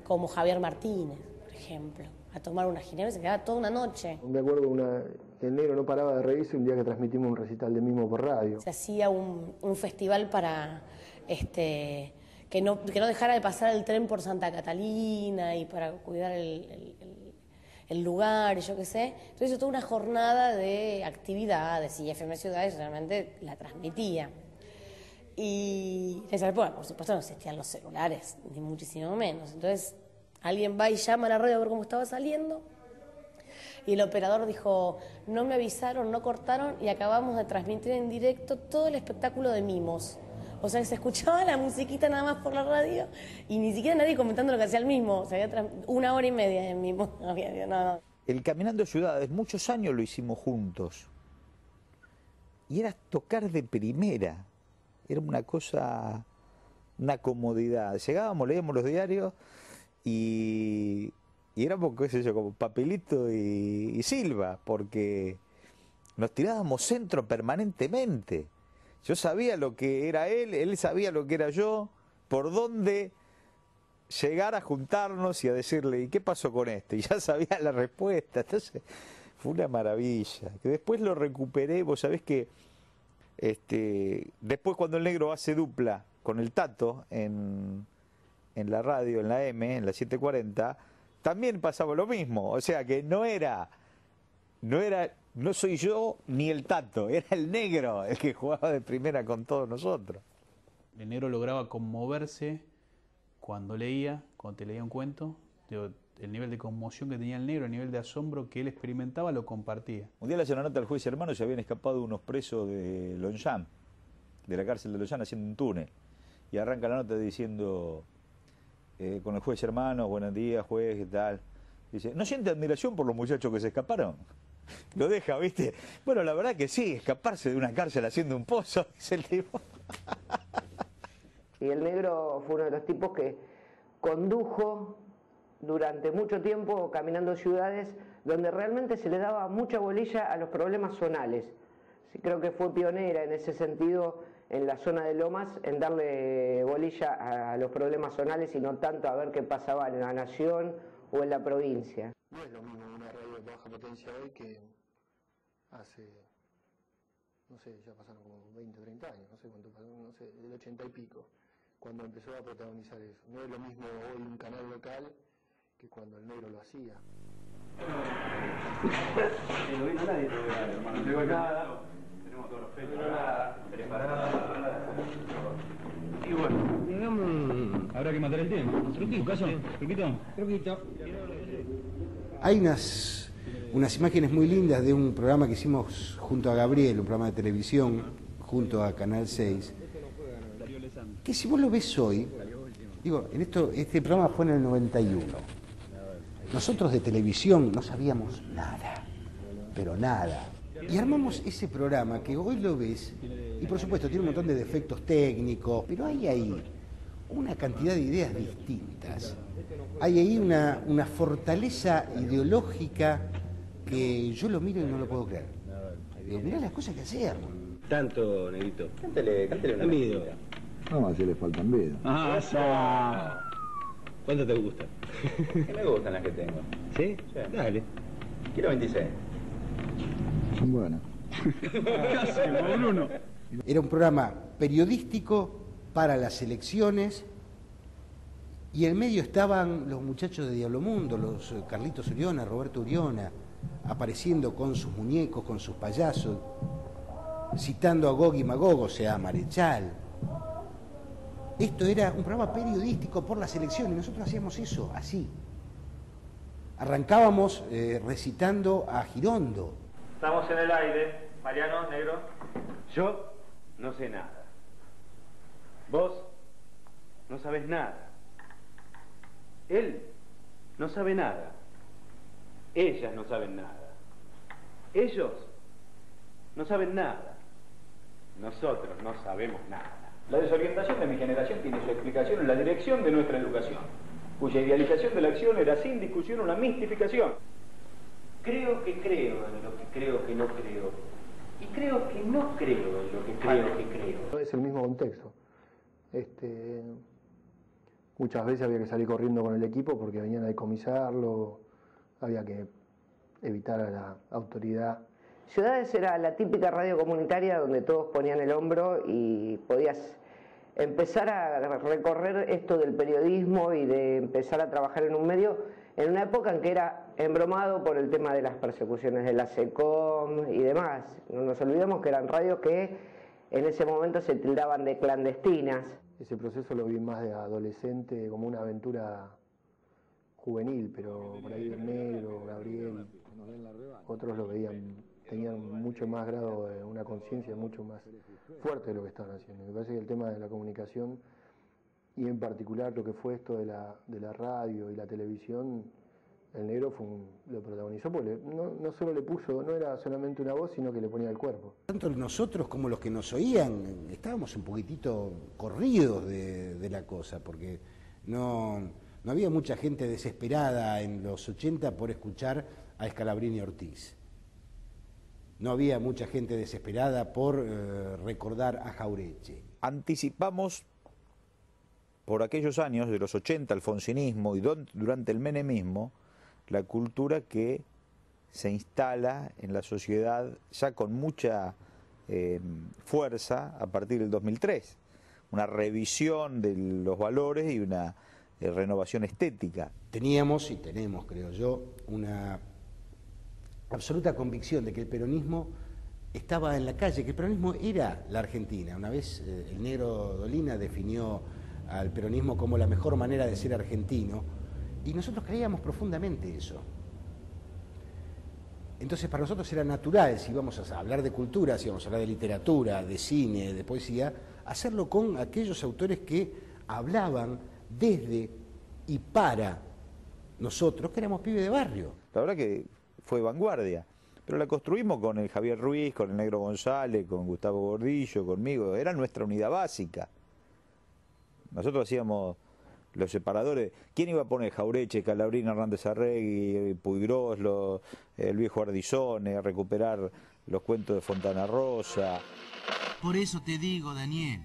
como Javier Martínez, por ejemplo, a tomar una ginebra y se quedaba toda una noche. Me acuerdo el negro no paraba de reírse un día que transmitimos un recital de Mimo por radio. Se hacía un festival para que no dejara de pasar el tren por Santa Catalina y para cuidar el lugar y yo qué sé. Entonces hizo toda una jornada de actividades y FM Ciudades realmente la transmitía. Y en esa época, por supuesto, no existían los celulares, ni muchísimo menos. Entonces alguien va y llama a la radio a ver cómo estaba saliendo. Y el operador dijo, no me avisaron, no cortaron y acabamos de transmitir en directo todo el espectáculo de Mimos. O sea, que se escuchaba la musiquita nada más por la radio y ni siquiera nadie comentando lo que hacía el mismo. O sea, había 1 hora y media de Mimos. No. El Caminando Ciudades, muchos años lo hicimos juntos. Y era tocar de primera. Era una cosa, una comodidad. Llegábamos, leíamos los diarios y éramos, qué sé yo, como Papelito y Silva, porque nos tirábamos centro permanentemente. Yo sabía lo que era él sabía lo que era yo, por dónde llegar a juntarnos y a decirle, ¿y qué pasó con este? Y ya sabía la respuesta. Entonces, fue una maravilla. Que después lo recuperé, vos sabés que después cuando el negro hace dupla con el Tato en la radio, en la M, en la 740, también pasaba lo mismo. O sea que no soy yo ni el Tato, era el negro el que jugaba de primera con todos nosotros. El negro lograba conmoverse cuando te leía un cuento. El nivel de conmoción que tenía el negro, el nivel de asombro que él experimentaba, lo compartía. Un día le hacen una nota al juez hermano, se habían escapado unos presos de Longchamp, de la cárcel de Longchamp, haciendo un túnel. Y arranca la nota diciendo, con el juez hermano, buenos días, juez, ¿qué tal? Dice, ¿no siente admiración por los muchachos que se escaparon? Lo deja, ¿viste? Bueno, la verdad que sí, escaparse de una cárcel haciendo un pozo, dice el tipo. Y el negro fue uno de los tipos que condujo durante mucho tiempo Caminando Ciudades, donde realmente se le daba mucha bolilla a los problemas zonales. Sí, creo que fue pionera en ese sentido en la zona de Lomas, en darle bolilla a los problemas zonales y no tanto a ver qué pasaba en la nación o en la provincia. No es lo mismo una radio de baja potencia hoy que hace, no sé, ya pasaron como 20 o 30 años, no sé cuánto pasó, no sé, del 80 y pico, cuando empezó a protagonizar eso. No es lo mismo hoy un canal local que cuando el negro lo hacía. No vino nadie todavía, hermano. No tengo nada. Tenemos todos los fechos preparados. Y bueno, habrá que matar el tiempo. ¿Tu caso? Truquito. Hay unas imágenes muy lindas de un programa que hicimos junto a Gabriel, un programa de televisión, junto a Canal 6, que si vos lo ves hoy, digo, este programa fue en el 91. Nosotros de televisión no sabíamos nada, pero nada. Y armamos ese programa que hoy lo ves, y por supuesto tiene un montón de defectos técnicos, pero hay ahí una cantidad de ideas distintas. Hay ahí una fortaleza ideológica que yo lo miro y no lo puedo creer. Digo, mirá las cosas que hacíamos. Tanto, negrito. Cántale una vida. No, así le faltan vida. ¿Cuánto te gusta? Que me gustan las que tengo. ¿Sí? Dale. Quiero 26. Son buenas. Casi, Bruno. Era un programa periodístico para las elecciones y en medio estaban los muchachos de Diablo Mundo, los Carlitos Uriona, Roberto Uriona, apareciendo con sus muñecos, con sus payasos, citando a Gog y Magog, o sea, a Marechal. Esto era un programa periodístico por las elecciones, nosotros hacíamos eso, así. Arrancábamos recitando a Girondo. Estamos en el aire. Mariano, negro. Yo no sé nada. Vos no sabés nada. Él no sabe nada. Ellas no saben nada. Ellos no saben nada. Nosotros no sabemos nada. La desorientación de mi generación tiene su explicación en la dirección de nuestra educación, cuya idealización de la acción era sin discusión una mistificación. Creo que creo en lo que creo que no creo. Y creo que no creo en lo que creo que creo. Es el mismo contexto. muchas veces había que salir corriendo con el equipo porque venían a decomisarlo, había que evitar a la autoridad. Ciudades era la típica radio comunitaria donde todos ponían el hombro y podías empezar a recorrer esto del periodismo y de empezar a trabajar en un medio en una época en que era embromado por el tema de las persecuciones de la SECOM y demás. No nos olvidemos que eran radios que en ese momento se tildaban de clandestinas. Ese proceso lo vi más de adolescente, como una aventura juvenil, pero por ahí el Negro, Gabriel, otros lo veían, tenían mucho más grado de una conciencia mucho más fuerte de lo que estaban haciendo. Me parece que el tema de la comunicación, y en particular lo que fue esto de la radio y la televisión, el Negro lo protagonizó porque no solo le puso, no era solamente una voz, sino que le ponía el cuerpo. Tanto nosotros como los que nos oían estábamos un poquitito corridos de la cosa, porque no había mucha gente desesperada en los 80 por escuchar a Scalabrini Ortiz. No había mucha gente desesperada por recordar a Jauretche. Anticipamos por aquellos años de los 80, alfonsinismo y durante el menemismo, la cultura que se instala en la sociedad ya con mucha fuerza a partir del 2003. Una revisión de los valores y una renovación estética. Teníamos y tenemos, creo yo, una absoluta convicción de que el peronismo estaba en la calle, que el peronismo era la Argentina. Una vez el Negro Dolina definió al peronismo como la mejor manera de ser argentino, y nosotros creíamos profundamente eso. Entonces para nosotros era natural, si íbamos a hablar de cultura, si íbamos a hablar de literatura, de cine, de poesía, hacerlo con aquellos autores que hablaban desde y para nosotros, que éramos pibes de barrio. La verdad que fue vanguardia, pero la construimos con el Javier Ruiz, con el Negro González, con Gustavo Gordillo, conmigo, era nuestra unidad básica. Nosotros hacíamos los separadores. ¿Quién iba a poner Jauretche, Scalabrini, Hernández Arregui, Puigros, el viejo Ardizone, a recuperar los cuentos de Fontana Rosa? Por eso te digo, Daniel,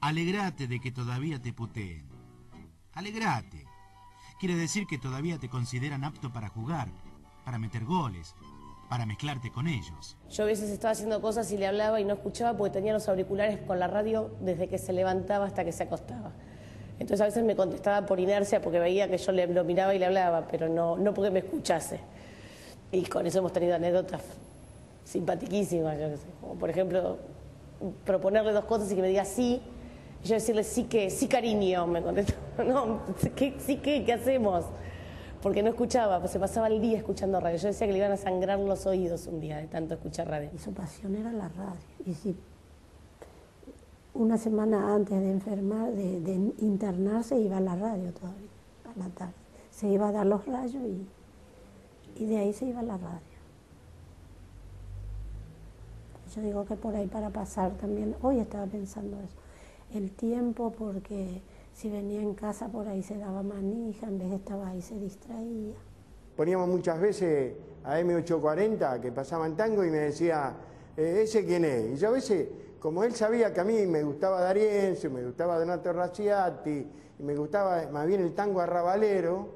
alegrate de que todavía te puteen. Alegrate. Quiere decir que todavía te consideran apto para jugar, para meter goles, para mezclarte con ellos. Yo a veces estaba haciendo cosas y le hablaba y no escuchaba porque tenía los auriculares con la radio desde que se levantaba hasta que se acostaba. Entonces a veces me contestaba por inercia porque veía que yo lo miraba y le hablaba, pero no porque me escuchase. Y con eso hemos tenido anécdotas simpatiquísimas, yo qué sé. Como por ejemplo, proponerle dos cosas y que me diga sí, y yo decirle sí cariño, me contestó. No, ¿qué hacemos? Porque no escuchaba, pues se pasaba el día escuchando radio. Yo decía que le iban a sangrar los oídos un día de tanto escuchar radio. Y su pasión era la radio. Y si una semana antes de enfermar, de internarse, iba a la radio todavía, a la tarde. Se iba a dar los rayos y de ahí se iba a la radio. Yo digo que por ahí para pasar también, hoy estaba pensando eso, el tiempo, porque si venía en casa por ahí se daba manija, en vez de estaba ahí se distraía. Poníamos muchas veces a M840 que pasaban tango y me decía, ¿ese quién es? Y yo a veces, como él sabía que a mí me gustaba D'Arienzo, me gustaba Donato Razziati, y me gustaba más bien el tango arrabalero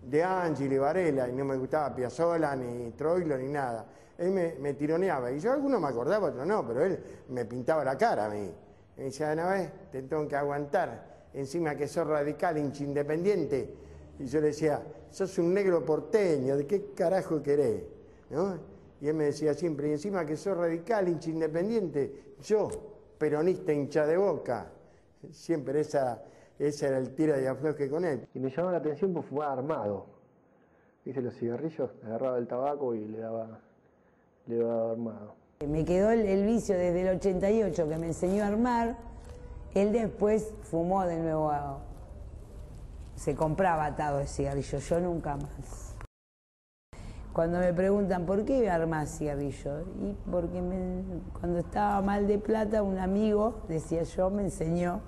de Angeli, Varela, y no me gustaba Piazzolla, ni Troilo, ni nada. Él me tironeaba, y yo alguno me acordaba, otro no, pero él me pintaba la cara a mí. Me decía, una vez te tengo que aguantar, encima que sos radical, hincha independiente. Y yo le decía, sos un negro porteño, ¿de qué carajo querés? ¿No? Y él me decía siempre, y encima que sos radical, hincha independiente, yo, peronista, hincha de Boca. Siempre ese era el tiro de afloje con él. Y me llamó la atención porque fumaba armado. Dice los cigarrillos, agarraba el tabaco y le daba armado. Me quedó el vicio desde el 88 que me enseñó a armar. Él después fumó de nuevo, se compraba atado de cigarrillo, yo nunca más. Cuando me preguntan por qué iba a armar cigarrillo, y porque cuando estaba mal de plata, un amigo, decía yo, me enseñó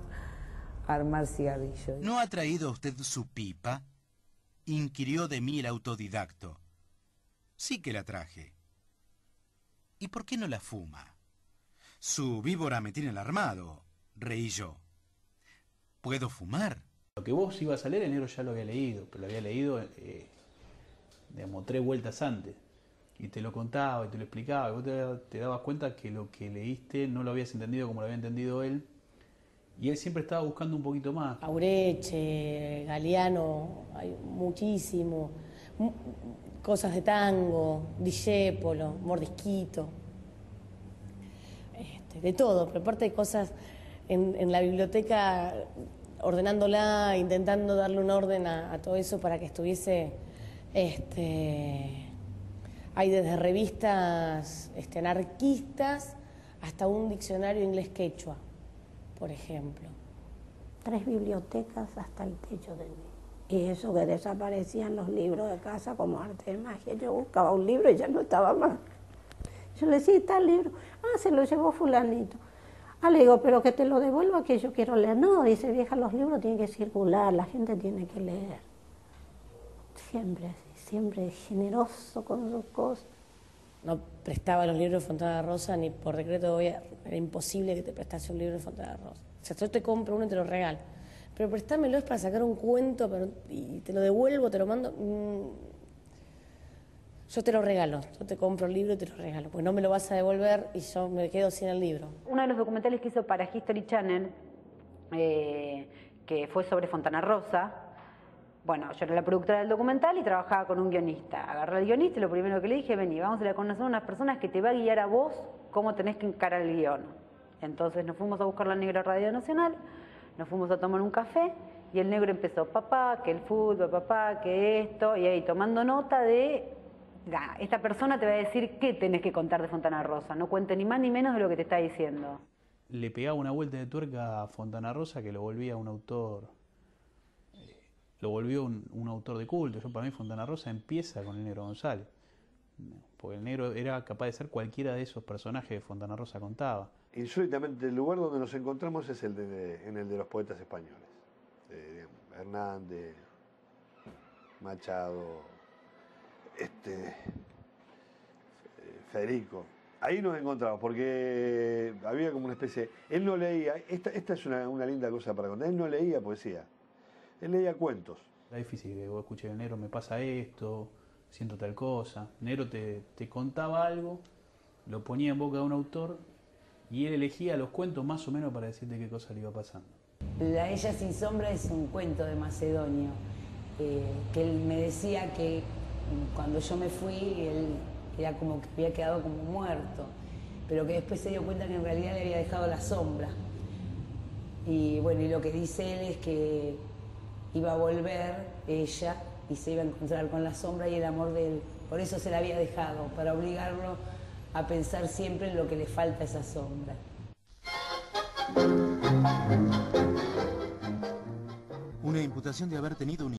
a armar cigarrillo. ¿No ha traído usted su pipa? Inquirió de mí el autodidacto. Sí que la traje. ¿Y por qué no la fuma? Su víbora me tiene alarmado, reí yo. ¿Puedo fumar? Lo que vos ibas a leer, el negro ya lo había leído, pero lo había leído, digamos, 3 vueltas antes. Y te lo contaba y te lo explicaba, y vos te dabas cuenta que lo que leíste no lo habías entendido como lo había entendido él. Y él siempre estaba buscando un poquito más. Aureche, Galeano, hay muchísimo. Cosas de tango, Discépolo, Mordisquito. De todo, pero aparte de cosas en la biblioteca, ordenándola, intentando darle un orden a todo eso para que estuviese... hay desde revistas anarquistas hasta un diccionario inglés-quechua, por ejemplo. 3 bibliotecas hasta el techo de mí. Y eso que desaparecían los libros de casa como arte de magia. Yo buscaba un libro y ya no estaba más. Yo le decía, está el libro. Ah, se lo llevó fulanito. Ah, le digo, pero que te lo devuelva que yo quiero leer. No, dice, vieja, los libros tienen que circular, la gente tiene que leer. Siempre así, siempre generoso con sus cosas. No prestaba los libros de Fontana Rosa ni por decreto era imposible que te prestase un libro de Fontana Rosa. O sea, yo te compro uno y te lo regalo. Pero prestámelo es para sacar un cuento y te lo devuelvo, te lo mando. Yo te lo regalo, yo te compro el libro y te lo regalo, pues no me lo vas a devolver y yo me quedo sin el libro. Uno de los documentales que hizo para History Channel, que fue sobre Fontana Rosa, bueno, yo era la productora del documental y trabajaba con un guionista. Agarré al guionista y lo primero que le dije, vení, vamos a ir a conocer a unas personas que te va a guiar a vos cómo tenés que encarar el guión. Entonces nos fuimos a buscar la negra Radio Nacional, nos fuimos a tomar un café y el negro empezó, papá, que el fútbol, papá, que esto, y ahí tomando nota de... esta persona te va a decir qué tenés que contar de Fontana Rosa, no cuente ni más ni menos de lo que te está diciendo. Le pegaba una vuelta de tuerca a Fontana Rosa que lo volvía un autor, lo volvió un autor de culto. Yo, para mí Fontana Rosa empieza con el Negro González, porque el negro era capaz de ser cualquiera de esos personajes que Fontana Rosa contaba. Insólitamente el lugar donde nos encontramos es en el de los poetas españoles, Hernández, Machado, Federico. Ahí nos encontramos, porque había como una especie... Él no leía, esta es una linda cosa para contar, él no leía poesía, él leía cuentos. Era difícil que vos escuches, el negro me pasa esto, siento tal cosa. El negro te contaba algo, lo ponía en boca de un autor y él elegía los cuentos más o menos para decirte qué cosa le iba pasando. La Ella sin sombra es un cuento de Macedonio, que él me decía que cuando yo me fui, él era como que había quedado como muerto, pero que después se dio cuenta que en realidad le había dejado la sombra. Y bueno, y lo que dice él es que iba a volver ella y se iba a encontrar con la sombra y el amor de él. Por eso se la había dejado, para obligarlo a pensar siempre en lo que le falta a esa sombra. Una imputación de haber tenido un